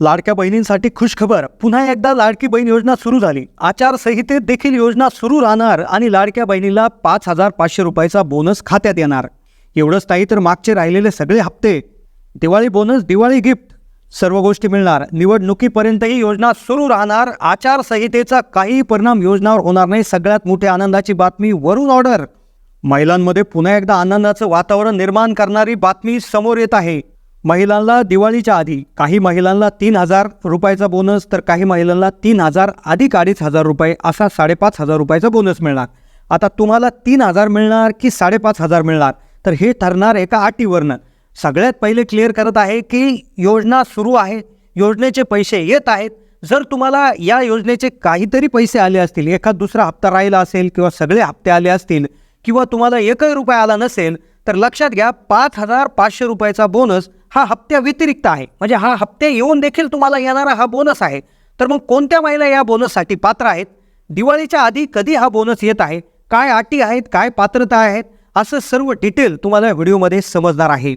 लाडक्या बहिणींसाठी खुशखबर. पुन्हा एकदा लाडकी बहीण योजना सुरू झाली. आचारसंहितेत देखील योजना सुरू राहणार आणि लाडक्या बहिणीला 5,500 रुपयाचा बोनस खात्यात येणार. एवढंच नाही तर मागचे राहिलेले सगळे हप्ते, दिवाळी बोनस, दिवाळी गिफ्ट, सर्व गोष्टी मिळणार. निवडणुकीपर्यंत ही योजना सुरू राहणार. आचारसंहितेचा काही परिणाम योजनावर होणार नाही. सगळ्यात मोठी आनंदाची बातमी, वरून ऑर्डर. महिलांमध्ये पुन्हा एकदा आनंदाचं वातावरण निर्माण करणारी बातमी समोर येत आहे. महिलांना दिवाळीच्या आधी काही महिलांना 3,000 रुपयाचा बोनस, तर काही महिलांना 3,000 अधिक 2,500 रुपये असा 5,500 रुपयाचा बोनस मिळणार. आता तुम्हाला 3,000 मिळणार की 5,500 मिळणार, तर हे ठरणार एका अटीवरनं. सगळ्यात पहिले क्लिअर करत आहे की योजना सुरू आहे, योजनेचे पैसे येत आहेत. जर तुम्हाला या योजनेचे काहीतरी पैसे आले असतील, एखाद दुसरा हप्ता राहिला असेल किंवा सगळे हप्ते आले असतील किंवा तुम्हाला एकही रुपया आला नसेल, तर लक्षात घ्या 5,500 रुपयाचा बोनस हा हप्त्या व्यतिरिक्त आहे. म्हणजे हा हप्ते येऊन देखील तुम्हाला येणारा हा बोनस आहे. तर मग कोणत्या महिला या बोनससाठी पात्र आहेत? दिवाळीच्या आधी कधी हा बोनस येत आहे, काय अटी आहेत, काय पात्रता आहेत, असं सर्व डिटेल तुम्हाला व्हिडिओमध्ये समजणार आहे.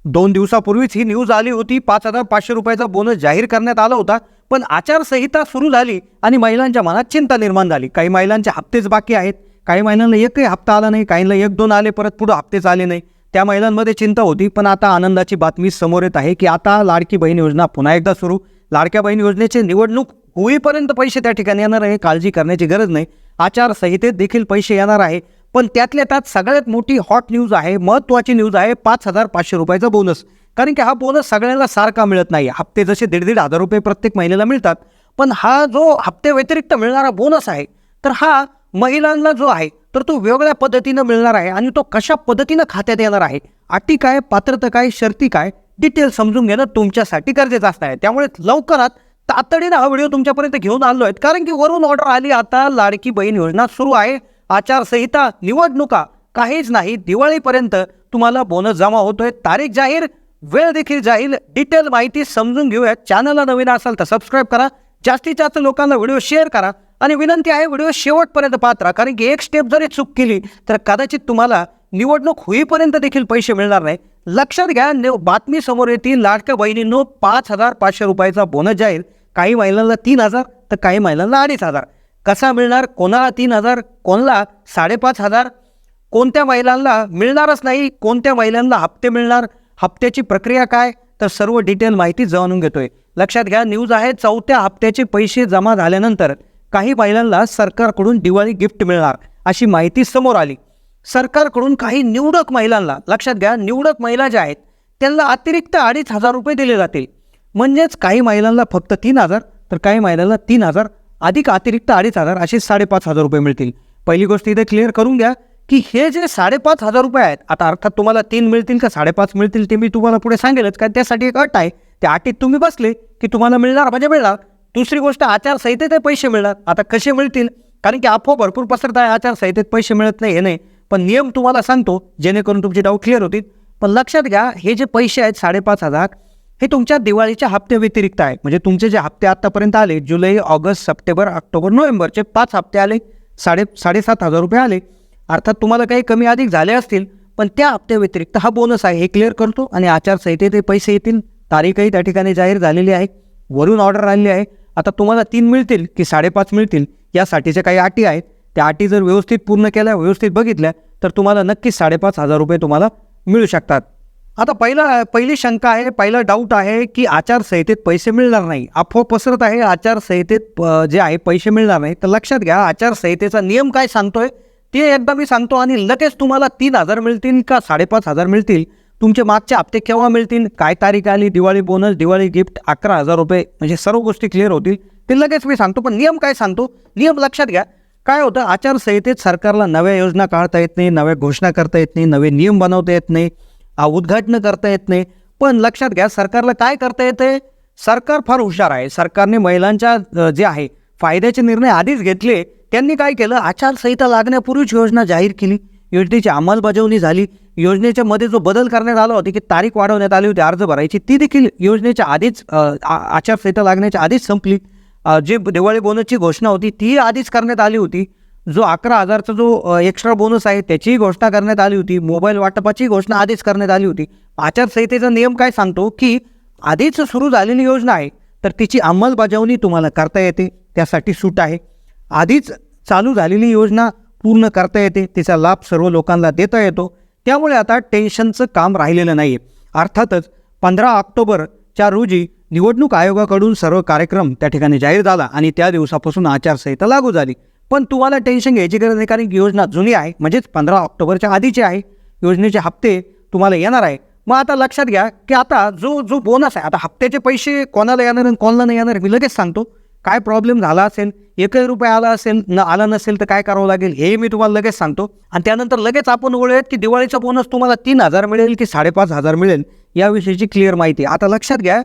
2 दिवसापूर्वीच ही न्यूज आली होती. 5,500 रुपयाचा बोनस जाहीर करण्यात आला होता. पण आचारसंहिता सुरू झाली आणि महिलांच्या मनात चिंता निर्माण झाली. काही महिलांचे हप्तेच बाकी आहेत, काही महिलांना एकही हप्ता आला नाही, काहींना 1-2 आले, परत पुढं हप्तेच आले नाही. त्या महिलांमध्ये चिंता होती. पण आता आनंदाची बातमी समोर येत आहे की आता लाडकी बहीण योजना पुन्हा एकदा सुरू. लाडक्या बहीण योजनेचे निवडणूक होईपर्यंत पैसे त्या ठिकाणी येणार आहे, काळजी करण्याची गरज नाही. आचारसंहितेत देखील पैसे येणार आहे. पण त्यातल्या त्यात सगळ्यात मोठी हॉट न्यूज आहे, महत्त्वाची न्यूज आहे, 5,500 रुपयाचा बोनस. कारण की हा बोनस सगळ्यांना सारखा मिळत नाही. हप्ते जसे 1,500 रुपये प्रत्येक महिन्याला मिळतात, पण हा जो हप्ते व्यतिरिक्त मिळणारा बोनस आहे, तर हा महिलांना जो आहे तर तो वेगळ्या पद्धतीनं मिळणार आहे. आणि तो कशा पद्धतीनं खात्यात येणार आहे, अटी काय, पात्रता काय, शर्ती काय, डिटेल समजून घेणं तुमच्यासाठी गरजेचं असतं आहे. त्यामुळे लवकरात तातडीनं हा व्हिडिओ तुमच्यापर्यंत घेऊन आलो आहे. कारण की वरून ऑर्डर आली. आता लाडकी बहीण योजना सुरू आहे. आचारसंहिता, निवडणुका काहीच नाही. दिवाळीपर्यंत तुम्हाला बोनस जमा होतोय. तारीख जाहीर, वेळ देखील जाहीर. डिटेल माहिती समजून घेऊयात. चॅनलला नवीन असाल तर सबस्क्राईब करा. जास्तीत जास्त लोकांना व्हिडिओ शेअर करा. आणि विनंती आहे, व्हिडिओ शेवटपर्यंत पाहत राहा. कारण की एक स्टेप जरी चूक केली तर कदाचित तुम्हाला निवडणूक होईपर्यंत देखील पैसे मिळणार नाही. लक्षात घ्या, बातमी समोर येतील. लाडक्या बहिणींनो 5,500 रुपयाचा बोनस जाहीर. काही महिलांना 3,000 तर काही महिलांना 2,500. कसा मिळणार? कोणाला 3,000, कोणाला 5,500? कोणत्या महिलांना मिळणारच नाही, कोणत्या महिलांना हप्ते मिळणार, हप्त्याची प्रक्रिया काय, तर सर्व डिटेल माहिती जाणून घेतोय. लक्षात घ्या, न्यूज आहे 4थ्या हप्त्याचे पैसे जमा झाल्यानंतर काही महिलांना सरकारकडून दिवाळी गिफ्ट मिळणार अशी माहिती समोर आली. सरकारकडून काही निवडक महिलांना, लक्षात घ्या, निवडक महिला ज्या आहेत त्यांना अतिरिक्त 2,500 रुपये दिले जातील. म्हणजेच काही महिलांना फक्त 3,000 तर काही महिलांना 3,000 अधिक अतिरिक्त 2,500 असे 5,500 रुपये मिळतील. पहिली गोष्ट इथे क्लिअर करून घ्या की हे जे 5,500 रुपये आहेत, आता अर्थात तुम्हाला 3 मिळतील का 5.5 मिळतील ते मी तुम्हाला पुढे सांगेलच. कारण त्यासाठी एक अट आहे. त्या अटीत तुम्ही बसले की तुम्हाला मिळणार म्हणजे मिळणार. दुसरी गोष्ट, आचारसंहितेत पैसे मिळणार. आता कसे मिळतील? कारण की अफवा भरपूर पसरत आहे, आचारसंहितेत पैसे मिळत नाही, हे नाही. पण नियम तुम्हाला सांगतो जेणेकरून तुमचे डाऊट क्लिअर होतील. पण लक्षात घ्या, हे जे पैसे आहेत 5,500 हे तुमच्या दिवाळीच्या हप्ते व्यतिरिक्त आहे. म्हणजे तुमचे जे हप्ते आत्तापर्यंत आले, जुलै, ऑगस्ट, सप्टेंबर, ऑक्टोबर, नोव्हेंबरचे 5 हप्ते आले, 7,500 रुपये आले. अर्थात तुम्हाला काही कमी अधिक झाले असतील, पण त्या हप्त्या व्यतिरिक्त हा बोनस आहे, हे क्लिअर करतो. आणि आचारसंहितेत ते पैसे येतील. तारीखही त्या ठिकाणी जाहीर झालेली आहे, वरून ऑर्डर आलेली आहे. आता तुम्हाला 3 मिळतील की 5.5 मिळतील, यासाठीच्या काही अटी आहेत. त्या अटी जर व्यवस्थित पूर्ण केल्या, व्यवस्थित बघितल्या, तर तुम्हाला नक्कीच 5,500 रुपये तुम्हाला मिळू शकतात. आता पहिली शंका आहे, पहिला डाऊट आहे की आचारसंहितेत पैसे मिळणार नाही. अफवा पसरत आहे, आचारसंहितेत जे आहे पैसे मिळणार नाही. तर लक्षात घ्या, आचारसंहितेचा नियम काय सांगतोय ते एकदा मी सांगतो. आणि लगेच तुम्हाला 3,000 मिळतील का 5,500 मिळतील, तुमचे मागचे हप्ते केव्हा मिळतील, काय तारीख आली, दिवाळी बोनस, दिवाळी गिफ्ट, 11,000 रुपये, म्हणजे सर्व गोष्टी क्लिअर होतील. ते लगेच मी सांगतो. पण नियम काय सांगतो, नियम लक्षात घ्या. काय होतं, आचारसंहितेत सरकारला नव्या योजना काढता येत नाही, नव्या घोषणा करता येत नाही, नवे नियम बनवता येत नाही, उद्घाटन करता येत नाही. पण लक्षात घ्या, सरकारला काय करता येते? सरकार फार हुशार आहे. सरकारने महिलांच्या जे आहे फायद्याचे निर्णय आधीच घेतले. त्यांनी काय केलं, आचारसंहिता लागण्यापूर्वीच योजना जाहीर केली, योजनेची अंमलबजावणी झाली. योजनेच्या मध्ये जो बदल करण्यात आला होता की तारीख वाढवण्यात आली होती अर्ज भरायची, ती देखील योजनेच्या आधीच आचारसंहिता लागण्याच्या आधीच संपली. जे दिवाळी बोनसची घोषणा होती ती आधीच करण्यात आली होती. जो 11,000चा जो एक्स्ट्रा बोनस आहे त्याचीही घोषणा करण्यात आली होती. मोबाईल वाटपाची घोषणा आधीच करण्यात आली होती. आचारसंहितेचा नियम काय सांगतो की आधीच सुरू झालेली योजना आहे तर तिची अंमलबजावणी तुम्हाला करता येते, त्यासाठी सूट आहे. आधीच चालू झालेली योजना पूर्ण करता येते, तिचा लाभ सर्व लोकांना देता येतो. त्यामुळे आता टेन्शनचं काम राहिलेलं नाही आहे. अर्थातच 15 ऑक्टोबरच्या रोजी निवडणूक आयोगाकडून सर्व कार्यक्रम त्या ठिकाणी जाहीर झाला आणि त्या दिवसापासून आचारसंहिता लागू झाली. पण तुम्हाला टेन्शन घ्यायची गरज नाही, कारण योजना जुनी आहे, म्हणजेच 15 ऑक्टोबरच्या आधीची आहे. योजनेचे हप्ते तुम्हाला येणार आहे. मग आता लक्षात घ्या की आता जो बोनस आहे, आता हप्त्याचे पैसे कोणाला येणार आणि कोणाला नाही येणार मी लगेच सांगतो. काय प्रॉब्लेम झाला असेल, एकही रुपये आला असेल आला नसेल तर काय करावं लागेल हे मी तुम्हाला लगेच सांगतो. आणि त्यानंतर लगेच आपण वळूयात की दिवाळीचा बोनस तुम्हाला 3,000 मिळेल की 5,500 मिळेल याविषयीची क्लिअर माहिती. आता लक्षात घ्या,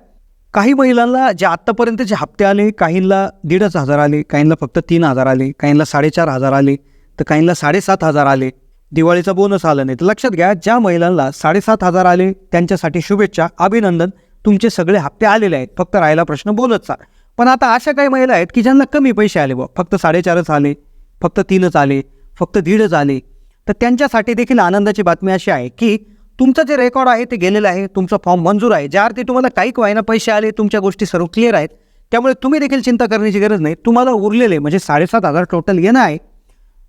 काही महिलांना जे आत्तापर्यंतचे हप्ते आले, काहींना 1,500 आले, काहींना फक्त 3,000 आले, काहींना 4,500 आले, तर काहींना 7,500 आले. दिवाळीचा बोनस आला नाही. तर लक्षात घ्या, ज्या महिलांना 7,500 आले त्यांच्यासाठी शुभेच्छा, अभिनंदन, तुमचे सगळे हप्ते आलेले आहेत. फक्त राहिला प्रश्न बोनसचा. पण आता अशा काही महिला आहेत की ज्यांना कमी पैसे आले, फक्त 4.5 आले, फक्त 3 आले, फक्त 1.5 आले. तर त्यांच्यासाठी देखील आनंदाची बातमी अशी आहे की तुमचं जे रेकॉर्ड आहे ते गेलेलं आहे, तुमचा फॉर्म मंजूर आहे. ज्या अर्थी तुम्हाला काही वायना पैसे आले, तुमच्या गोष्टी सर्व क्लिअर आहेत. त्यामुळे तुम्ही देखील चिंता करण्याची गरज नाही. तुम्हाला उरलेले म्हणजे 7,500 टोटल येणार आहे.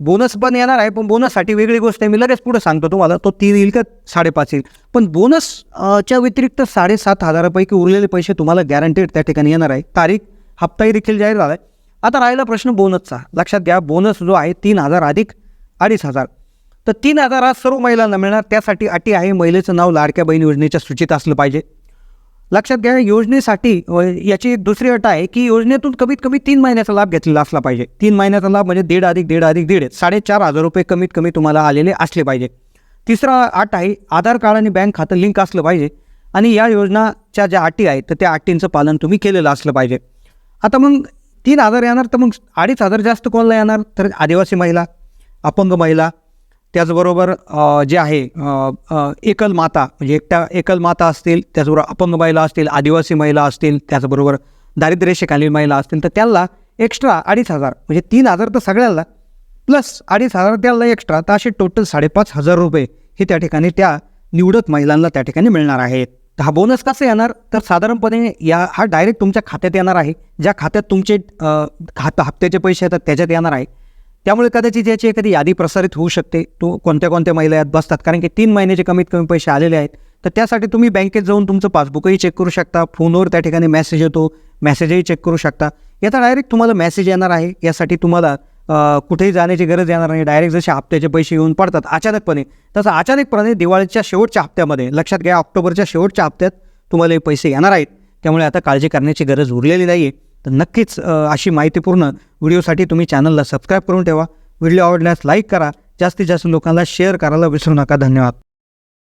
बोनस पण येणार आहे, पण बोनससाठी वेगळी गोष्ट आहे, मी लगेच पुढे सांगतो तुम्हाला. तो 3 येईल का 5.5 येईल, पण बोनसच्या व्यतिरिक्त 7,500 पैकी उरलेले पैसे तुम्हाला गॅरंटेड त्या ठिकाणी येणार आहे. तारीख हप्ताही देखील जाहीर झाला आहे. आता राहिला प्रश्न बोनसचा. लक्षात घ्या, बोनस जो आहे 3,000 अधिक 2,500, तर 3,000 हा सर्व महिलांना मिळणार. त्यासाठी अटी आहे, महिलेचं नाव लाडक्या बहीण योजनेच्या सूचीत असलं पाहिजे. लक्षात घ्या, योजनेसाठी याची एक दुसरी अट आहे की योजनेतून कमीत कमी 3 महिन्याचा लाभ घेतलेला असला पाहिजे. 3 महिन्याचा लाभ म्हणजे 1.5 अधिक 1.5 अधिक 1.5 4,500 रुपये कमीत कमी तुम्हाला आलेले असले पाहिजे. तिसरा अट आहे, आधार कार्ड आणि बँक खातं लिंक असलं पाहिजे. आणि या योजनाच्या ज्या अटी आहेत तर त्या अटींचं पालन तुम्ही केलेलं असलं पाहिजे. आता मग 3,000 येणार, तर मग 2,500 जास्त कोणाला येणार, तर आदिवासी महिला, अपंग महिला, त्याचबरोबर जे आहे एकल माता म्हणजे एकल माता असतील, त्याचबरोबर अपंग महिला असतील, आदिवासी महिला असतील, त्याचबरोबर दारिद्र्यरेषेखालील महिला असतील, तर त्यांना एक्स्ट्रा 2,500 म्हणजे 3,000 तर सगळ्यांना प्लस 2,500 त्यांना एक्स्ट्रा, तर असे टोटल 5,500 रुपये हे त्या ठिकाणी त्या निवडक महिलांना त्या ठिकाणी मिळणार आहेत. तर हा बोनस कसा येणार, तर साधारणपणे हा डायरेक्ट तुमच्या खात्यात येणार आहे. ज्या खात्यात तुमचे हप्त्याचे पैसे येतात त्याच्यात येणार आहे. त्यामुळे कदाचित याची एखादी यादी प्रसारित होऊ शकते, तो कोणत्या कोणत्या महिला यात बसतात, कारण की 3 महिन्याचे कमीत कमी पैसे आलेले आहेत. तर त्यासाठी तुम्ही बँकेत जाऊन तुमचं पासबुकही चेक करू शकता, फोनवर त्या ठिकाणी मेसेज येतो, मेसेजही चेक करू शकता. याचा डायरेक्ट तुम्हाला मेसेज येणार आहे. यासाठी तुम्हाला कुठेही जाण्याची गरज येणार नाही. डायरेक्ट जसे हप्त्याचे पैसे येऊन पडतात अचानकपणे, तसं अचानकपणे दिवाळीच्या शेवटच्या हप्त्यामध्ये, लक्षात घ्या, ऑक्टोबरच्या शेवटच्या हप्त्यात तुम्हाला हे पैसे येणार आहेत. त्यामुळे आता काळजी करण्याची गरज उरलेली नाही आहे. तर नक्कीच अशी माहितीपूर्ण व्हिडिओसाठी तुम्ही चॅनलला सबस्क्राईब करून ठेवा. व्हिडिओ आवडल्यास लाईक करा, जास्तीत जास्त लोकांना शेअर करायला विसरू नका. धन्यवाद.